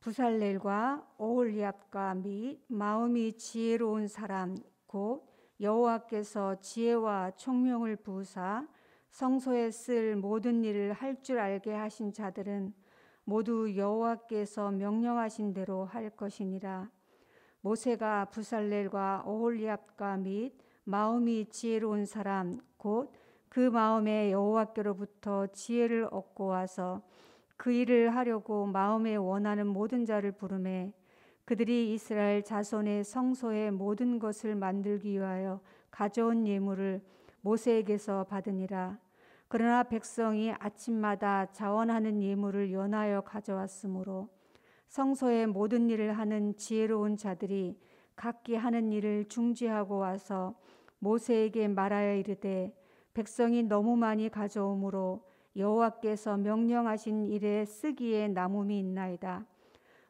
부살렐과 오홀리압과 및 마음이 지혜로운 사람 곧 여호와께서 지혜와 총명을 부으사 성소에 쓸 모든 일을 할 줄 알게 하신 자들은 모두 여호와께서 명령하신 대로 할 것이니라. 모세가 부살렐과 오홀리압과 및 마음이 지혜로운 사람 곧 그 마음에 여호와께로부터 지혜를 얻고 와서 그 일을 하려고 마음에 원하는 모든 자를 부르매 그들이 이스라엘 자손의 성소의 모든 것을 만들기 위하여 가져온 예물을 모세에게서 받으니라. 그러나 백성이 아침마다 자원하는 예물을 연하여 가져왔으므로 성소의 모든 일을 하는 지혜로운 자들이 각기 하는 일을 중지하고 와서 모세에게 말하여 이르되 백성이 너무 많이 가져오므로 여호와께서 명령하신 일에 쓰기에 남음이 있나이다.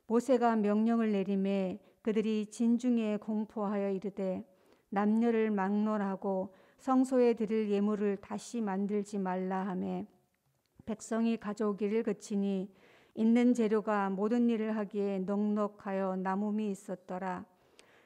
모세가 명령을 내리매 그들이 진중에 공포하여 이르되 남녀를 막론하고 성소에 드릴 예물을 다시 만들지 말라 하매 백성이 가져오기를 그치니 있는 재료가 모든 일을 하기에 넉넉하여 남음이 있었더라.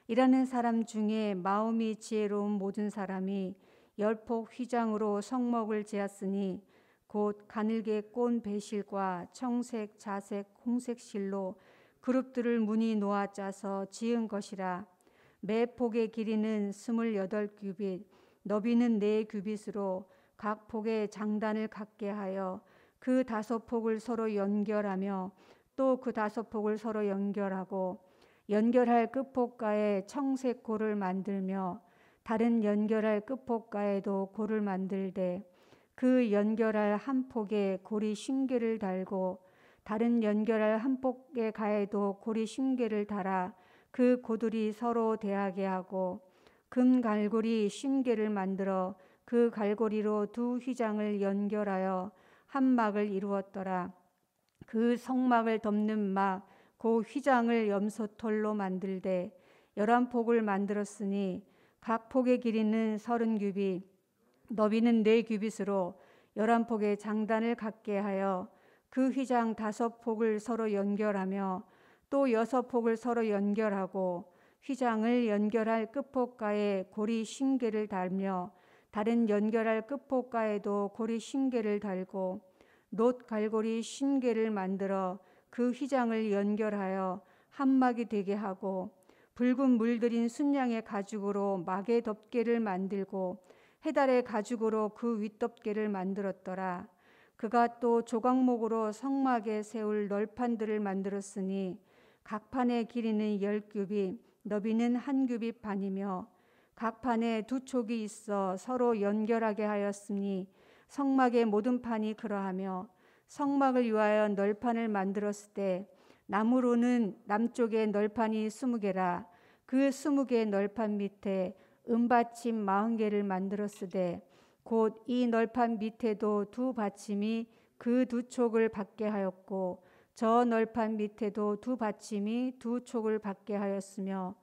일하는 사람 중에 마음이 지혜로운 모든 사람이 10폭 휘장으로 성목을 재었으니 곧 가늘게 꼰 배실과 청색, 자색, 홍색 실로 그룹들을 무늬 놓아 짜서 지은 것이라. 매 폭의 길이는 28규빗, 너비는 4규빗으로 각 폭에 장단을 갖게 하여 그 5폭을 서로 연결하며 또 그 5폭을 서로 연결하고 연결할 끝폭가에 청색 골을 만들며 다른 연결할 끝폭가에도 골을 만들되 그 연결할 한 폭에 고리 50개를 달고 다른 연결할 한 폭의 가에도 고리 50개를 달아 그 고들이 서로 대하게 하고 금 갈고리 50개를 만들어 그 갈고리로 두 휘장을 연결하여 한 막을 이루었더라. 그 성막을 덮는 막 그 휘장을 염소털로 만들되 11폭을 만들었으니 각 폭의 길이는 30규빗, 너비는 4규빗으로 11폭의 장단을 갖게 하여 그 휘장 5폭을 서로 연결하며 또 6폭을 서로 연결하고 휘장을 연결할 끝폭가에 고리 50개를 달며 다른 연결할 끝폭가에도 고리 50개를 달고 놋 갈고리 50개를 만들어 그 휘장을 연결하여 한 막이 되게 하고 붉은 물들인 순양의 가죽으로 막의 덮개를 만들고 해달의 가죽으로 그 윗덮개를 만들었더라. 그가 또 조각목으로 성막에 세울 널판들을 만들었으니 각 판의 길이는 10규빗, 너비는 1규빗 반이며 각 판에 2촉이 있어 서로 연결하게 하였으니 성막의 모든 판이 그러하며 성막을 위하여 널판을 만들었을 때 나무로는 남쪽에 널판이 20개라. 그 20개 널판 밑에 은받침 40개를 만들었으되 곧 이 널판 밑에도 두 받침이 그 2촉을 받게 하였고 저 널판 밑에도 두 받침이 2촉을 받게 하였으며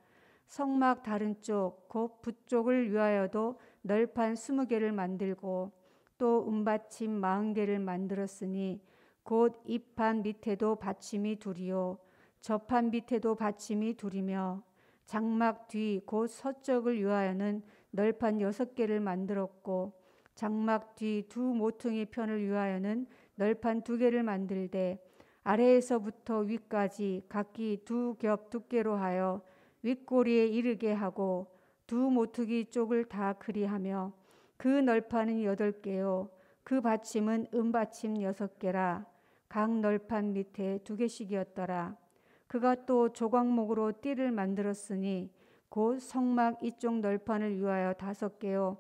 성막 다른 쪽 곧 북쪽을 위하여도 널판 20개를 만들고 또 은받침 40개를 만들었으니 곧 이 판 밑에도 받침이 2이요 저 판 밑에도 받침이 2이며 장막 뒤 곧 서쪽을 위하여는 널판 6개를 만들었고 장막 뒤 두 모퉁이 편을 위하여는 널판 2개를 만들되 아래에서부터 위까지 각기 2겹 두께로 하여 윗꼬리에 이르게 하고 두 모퉁이 쪽을 다 그리하며 그 널판은 8개요 그 받침은 은받침 6개라. 각 널판 밑에 2개씩이었더라. 그가 또 조각목으로 띠를 만들었으니 곧 성막 이쪽 널판을 위하여 5개요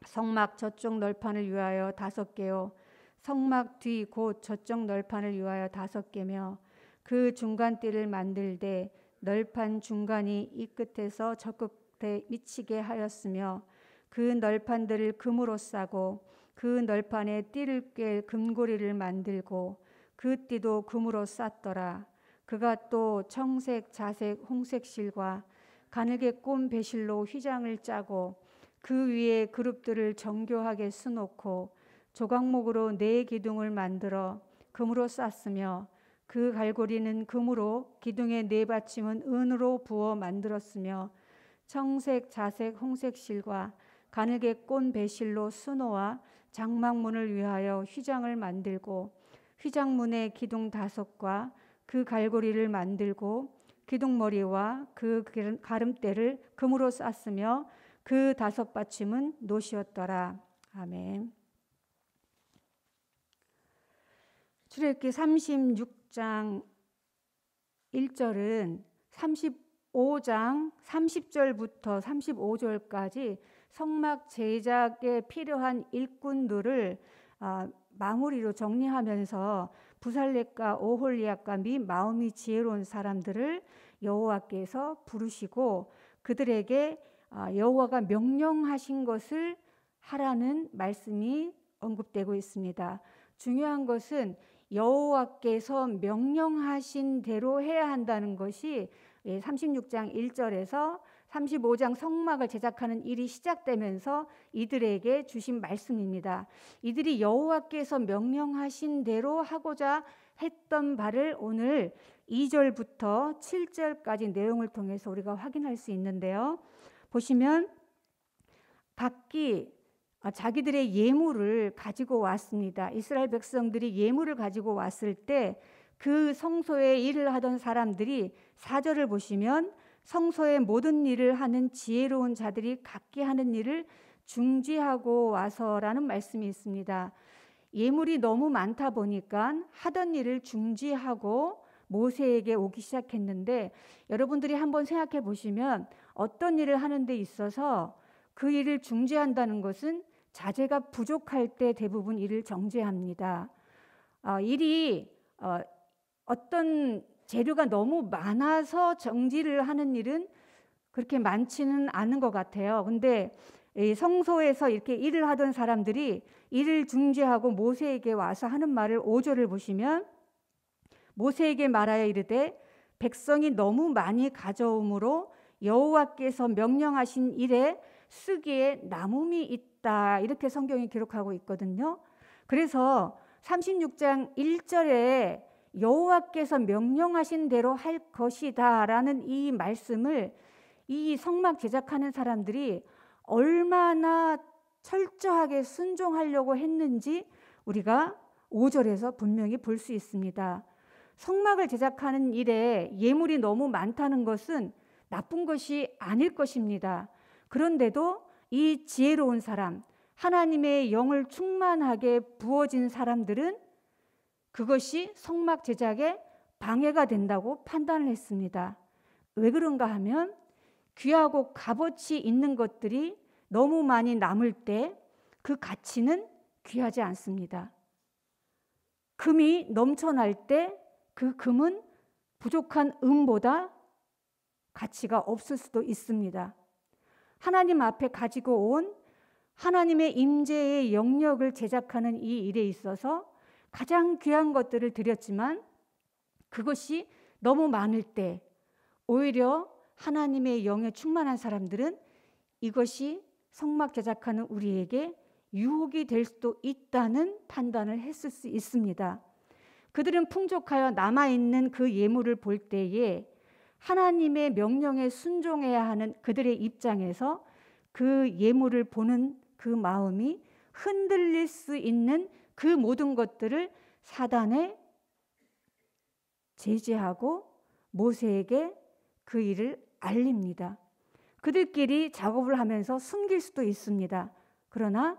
성막 저쪽 널판을 위하여 5개요 성막 뒤 곧 저쪽 널판을 위하여 5개며 그 중간 띠를 만들되 널판 중간이 이 끝에서 저 끝에 미치게 하였으며 그 널판들을 금으로 싸고 그 널판에 띠를 꿰 금고리를 만들고 그 띠도 금으로 쌌더라. 그가 또 청색, 자색, 홍색 실과 가늘게 꼰 배실로 휘장을 짜고 그 위에 그룹들을 정교하게 수놓고 조각목으로 4기둥을 만들어 금으로 쌌으며 그 갈고리는 금으로, 기둥의 네 받침은 은으로 부어 만들었으며 청색, 자색, 홍색 실과 가늘게 꼰 배실로 수노와 장막문을 위하여 휘장을 만들고 휘장문의 기둥 5과 그 갈고리를 만들고 기둥머리와 그 가름대를 금으로 쌌으며 그 5 받침은 노시었더라. 아멘. 출애굽기 36장 1절은 35장 30절부터 35절까지 성막 제작에 필요한 일꾼들을 마무리로 정리하면서 부살렙과 오홀리압과 및 마음이 지혜로운 사람들을 여호와께서 부르시고 그들에게 여호와가 명령하신 것을 하라는 말씀이 언급되고 있습니다. 중요한 것은 여호와께서 명령하신 대로 해야 한다는 것이 36장 1절에서 35장 성막을 제작하는 일이 시작되면서 이들에게 주신 말씀입니다. 이들이 여호와께서 명령하신 대로 하고자 했던 바를 오늘 2절부터 7절까지 내용을 통해서 우리가 확인할 수 있는데요. 보시면 각기 자기들의 예물을 가지고 왔습니다. 이스라엘 백성들이 예물을 가지고 왔을 때 그 성소에 일을 하던 사람들이 4절을 보시면 성소의 모든 일을 하는 지혜로운 자들이 각기 하는 일을 중지하고 와서라는 말씀이 있습니다. 예물이 너무 많다 보니까 하던 일을 중지하고 모세에게 오기 시작했는데 여러분들이 한번 생각해 보시면 어떤 일을 하는 데 있어서 그 일을 중지한다는 것은 자재가 부족할 때 대부분 일을 정지합니다. 일이 어떤 재료가 너무 많아서 정지를 하는 일은 그렇게 많지는 않은 것 같아요. 근데 성소에서 이렇게 일을 하던 사람들이 일을 중지하고 모세에게 와서 하는 말을 5절을 보시면 모세에게 말하여 이르되 백성이 너무 많이 가져오므로 여호와께서 명령하신 일에 쓰기에 남음이 있다, 이렇게 성경이 기록하고 있거든요. 그래서 36장 1절에 여호와께서 명령하신 대로 할 것이다 라는 이 말씀을 이 성막 제작하는 사람들이 얼마나 철저하게 순종하려고 했는지 우리가 5절에서 분명히 볼 수 있습니다. 성막을 제작하는 일에 예물이 너무 많다는 것은 나쁜 것이 아닐 것입니다. 그런데도 이 지혜로운 사람, 하나님의 영을 충만하게 부어진 사람들은 그것이 성막 제작에 방해가 된다고 판단을 했습니다. 왜 그런가 하면 귀하고 값어치 있는 것들이 너무 많이 남을 때 그 가치는 귀하지 않습니다. 금이 넘쳐날 때 그 금은 부족한 은보다 가치가 없을 수도 있습니다. 하나님 앞에 가지고 온 하나님의 임재의 영역을 제작하는 이 일에 있어서 가장 귀한 것들을 드렸지만 그것이 너무 많을 때 오히려 하나님의 영에 충만한 사람들은 이것이 성막 제작하는 우리에게 유혹이 될 수도 있다는 판단을 했을 수 있습니다. 그들은 풍족하여 남아있는 그 예물을 볼 때에 하나님의 명령에 순종해야 하는 그들의 입장에서 그 예물을 보는 그 마음이 흔들릴 수 있는 그 모든 것들을 사단에 제지하고 모세에게 그 일을 알립니다. 그들끼리 작업을 하면서 숨길 수도 있습니다. 그러나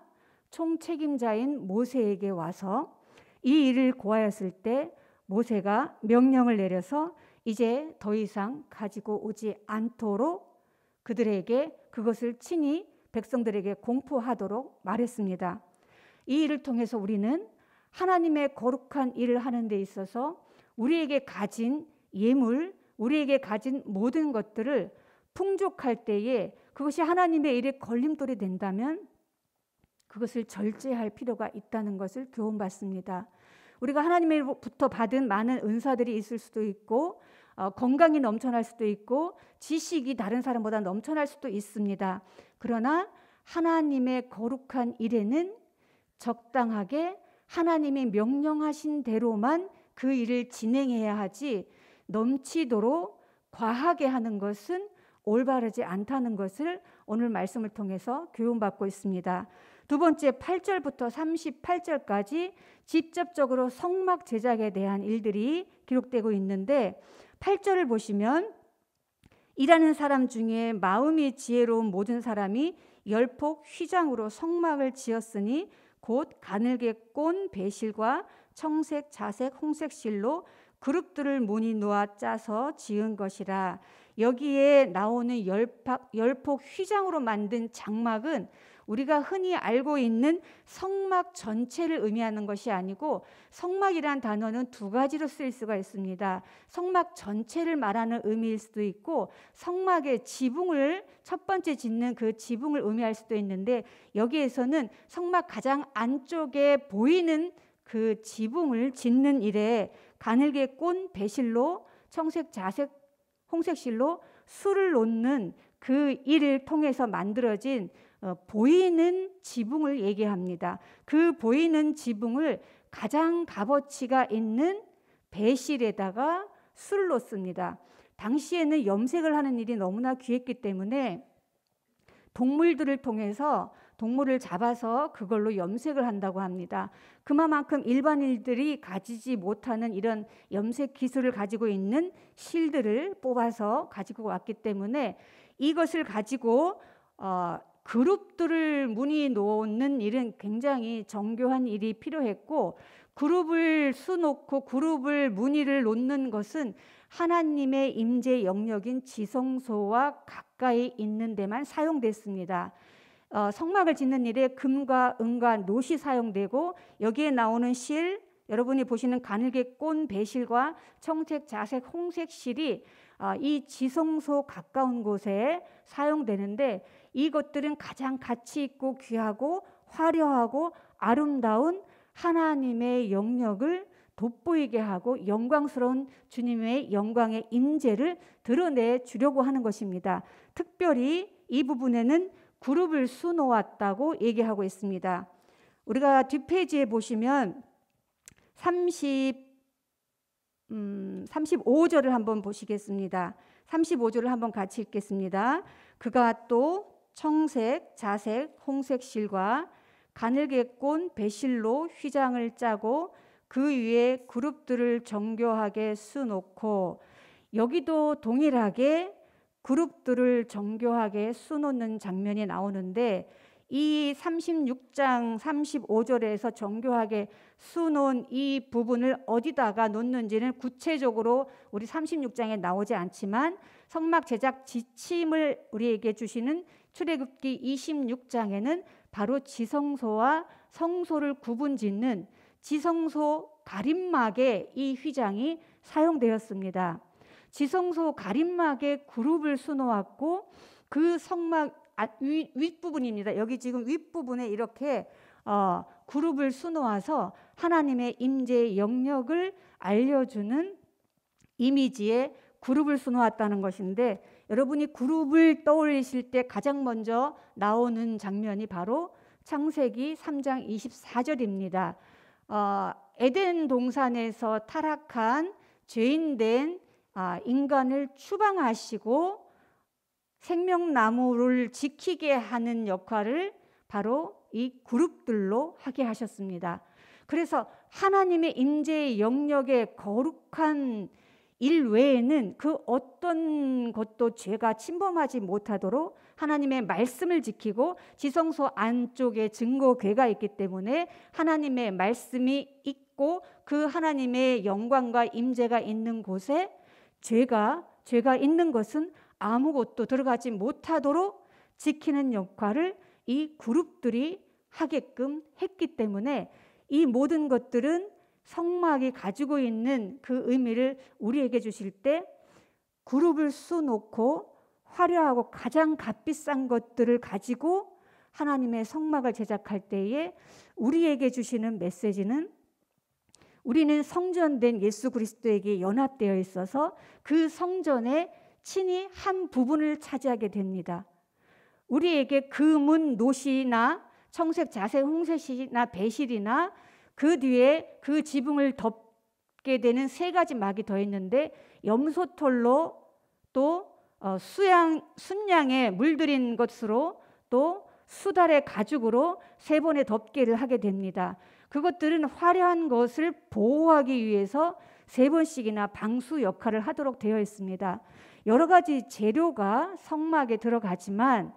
총책임자인 모세에게 와서 이 일을 고하였을 때 모세가 명령을 내려서 이제 더 이상 가지고 오지 않도록 그들에게 그것을 친히 백성들에게 공포하도록 말했습니다. 이 일을 통해서 우리는 하나님의 거룩한 일을 하는 데 있어서 우리에게 가진 예물, 우리에게 가진 모든 것들을 풍족할 때에 그것이 하나님의 일에 걸림돌이 된다면 그것을 절제할 필요가 있다는 것을 교훈받습니다. 우리가 하나님으로부터 받은 많은 은사들이 있을 수도 있고 건강이 넘쳐날 수도 있고 지식이 다른 사람보다 넘쳐날 수도 있습니다. 그러나 하나님의 거룩한 일에는 적당하게 하나님이 명령하신 대로만 그 일을 진행해야 하지 넘치도록 과하게 하는 것은 올바르지 않다는 것을 오늘 말씀을 통해서 교훈받고 있습니다. 두 번째, 8절부터 38절까지 직접적으로 성막 제작에 대한 일들이 기록되고 있는데, 8절을 보시면 일하는 사람 중에 마음이 지혜로운 모든 사람이 열폭 휘장으로 성막을 지었으니 곧 가늘게 꼰 배실과 청색, 자색, 홍색 실로 그룹들을 무늬 놓아 짜서 지은 것이라. 여기에 나오는 열폭 휘장으로 만든 장막은 우리가 흔히 알고 있는 성막 전체를 의미하는 것이 아니고, 성막이란 단어는 두 가지로 쓰일 수가 있습니다. 성막 전체를 말하는 의미일 수도 있고, 성막의 지붕을 첫 번째 짓는 그 지붕을 의미할 수도 있는데, 여기에서는 성막 가장 안쪽에 보이는 그 지붕을 짓는 일에 가늘게 꼰 배실로 청색, 자색, 홍색 실로 술을 놓는 그 일을 통해서 만들어진 보이는 지붕을 얘기합니다. 그 보이는 지붕을 가장 값어치가 있는 배실에다가 술을 놓습니다. 당시에는 염색을 하는 일이 너무나 귀했기 때문에 동물들을 통해서 동물을 잡아서 그걸로 염색을 한다고 합니다. 그만큼 일반인들이 가지지 못하는 이런 염색 기술을 가지고 있는 실들을 뽑아서 가지고 왔기 때문에 이것을 가지고 그룹들을 무늬 놓는 일은 굉장히 정교한 일이 필요했고, 그룹을 수놓고 그룹을 무늬를 놓는 것은 하나님의 임재 영역인 지성소와 가까이 있는 데만 사용됐습니다. 성막을 짓는 일에 금과 은과 놋이 사용되고, 여기에 나오는 실, 여러분이 보시는 가늘게 꼰 배실과 청색, 자색, 홍색 실이 이 지성소 가까운 곳에 사용되는데, 이것들은 가장 가치 있고 귀하고 화려하고 아름다운 하나님의 영역을 돋보이게 하고 영광스러운 주님의 영광의 임재를 드러내 주려고 하는 것입니다. 특별히 이 부분에는 그룹을 수놓았다고 얘기하고 있습니다. 우리가 뒷페이지에 보시면 35절을 한번 보시겠습니다. 35절을 한번 같이 읽겠습니다. 그가 또 청색, 자색, 홍색 실과 가늘게 꼰 배실로 휘장을 짜고 그 위에 그룹들을 정교하게 수놓고, 여기도 동일하게 그룹들을 정교하게 수놓는 장면이 나오는데, 이 36장 35절에서 정교하게 수놓은 이 부분을 어디다가 놓는지는 구체적으로 우리 36장에 나오지 않지만, 성막 제작 지침을 우리에게 주시는 출애굽기 26장에는 바로 지성소와 성소를 구분짓는 지성소 가림막에 이 휘장이 사용되었습니다. 지성소 가림막에 그룹을 수놓았고, 그 성막 윗부분입니다. 여기 지금 윗부분에 이렇게 그룹을 수놓아서 하나님의 임재의 영역을 알려주는 이미지의 그룹을 수놓았다는 것인데, 여러분이 그룹을 떠올리실 때 가장 먼저 나오는 장면이 바로 창세기 3장 24절입니다. 에덴 동산에서 타락한 죄인된 인간을 추방하시고 생명나무를 지키게 하는 역할을 바로 이 그룹들로 하게 하셨습니다. 그래서 하나님의 임재의 영역에 거룩한 일 외에는 그 어떤 것도 죄가 침범하지 못하도록 하나님의 말씀을 지키고, 지성소 안쪽에 증거궤가 있기 때문에 하나님의 말씀이 있고 그 하나님의 영광과 임재가 있는 곳에 죄가 있는 것은 아무것도 들어가지 못하도록 지키는 역할을 이 그룹들이 하게끔 했기 때문에, 이 모든 것들은 성막이 가지고 있는 그 의미를 우리에게 주실 때, 그룹을 수놓고 화려하고 가장 값비싼 것들을 가지고 하나님의 성막을 제작할 때에 우리에게 주시는 메시지는, 우리는 성전된 예수 그리스도에게 연합되어 있어서 그 성전의 친히 한 부분을 차지하게 됩니다. 우리에게 금은 놋이나 청색, 자색, 홍색이나 배실이나 그 뒤에 그 지붕을 받게 되는 세 가지 막이 더했는데 염소털로 또 순양에 물들인 것으로 또 수달의 가죽으로 세 번의 덮개를 하게 됩니다. 그것들은 화려한 것을 보호하기 위해서 세 번씩이나 방수 역할을 하도록 되어 있습니다. 여러 가지 재료가 성막에 들어가지만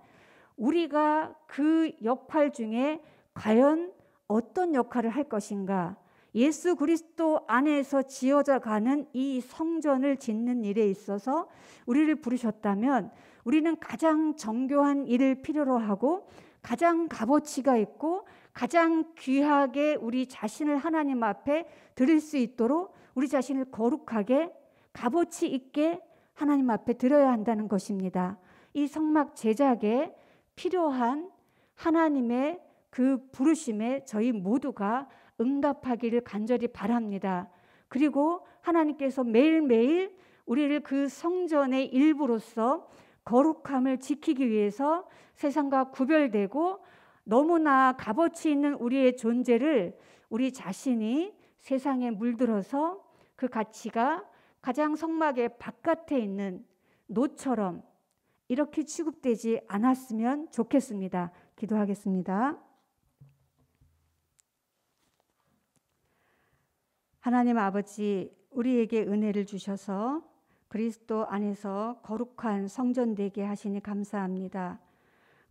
우리가 그 역할 중에 과연 어떤 역할을 할 것인가? 예수 그리스도 안에서 지어져 가는 이 성전을 짓는 일에 있어서 우리를 부르셨다면 우리는 가장 정교한 일을 필요로 하고 가장 값어치가 있고 가장 귀하게 우리 자신을 하나님 앞에 드릴 수 있도록 우리 자신을 거룩하게 값어치 있게 하나님 앞에 드려야 한다는 것입니다. 이 성막 제작에 필요한 하나님의 그 부르심에 저희 모두가 응답하기를 간절히 바랍니다. 그리고 하나님께서 매일매일 우리를 그 성전의 일부로서 거룩함을 지키기 위해서 세상과 구별되고 너무나 값어치 있는 우리의 존재를 우리 자신이 세상에 물들어서 그 가치가 가장 성막의 바깥에 있는 노처럼 이렇게 취급되지 않았으면 좋겠습니다. 기도하겠습니다. 하나님 아버지, 우리에게 은혜를 주셔서 그리스도 안에서 거룩한 성전 되게 하시니 감사합니다.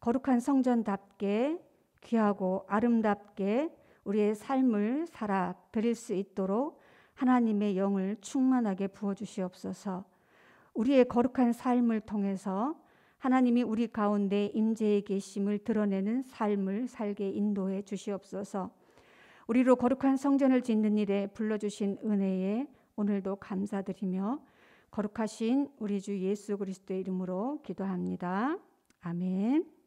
거룩한 성전답게 귀하고 아름답게 우리의 삶을 살아 드릴 수 있도록 하나님의 영을 충만하게 부어주시옵소서. 우리의 거룩한 삶을 통해서 하나님이 우리 가운데 임재해 계심을 드러내는 삶을 살게 인도해 주시옵소서. 우리로 거룩한 성전을 짓는 일에 불러주신 은혜에 오늘도 감사드리며 거룩하신 우리 주 예수 그리스도의 이름으로 기도합니다. 아멘.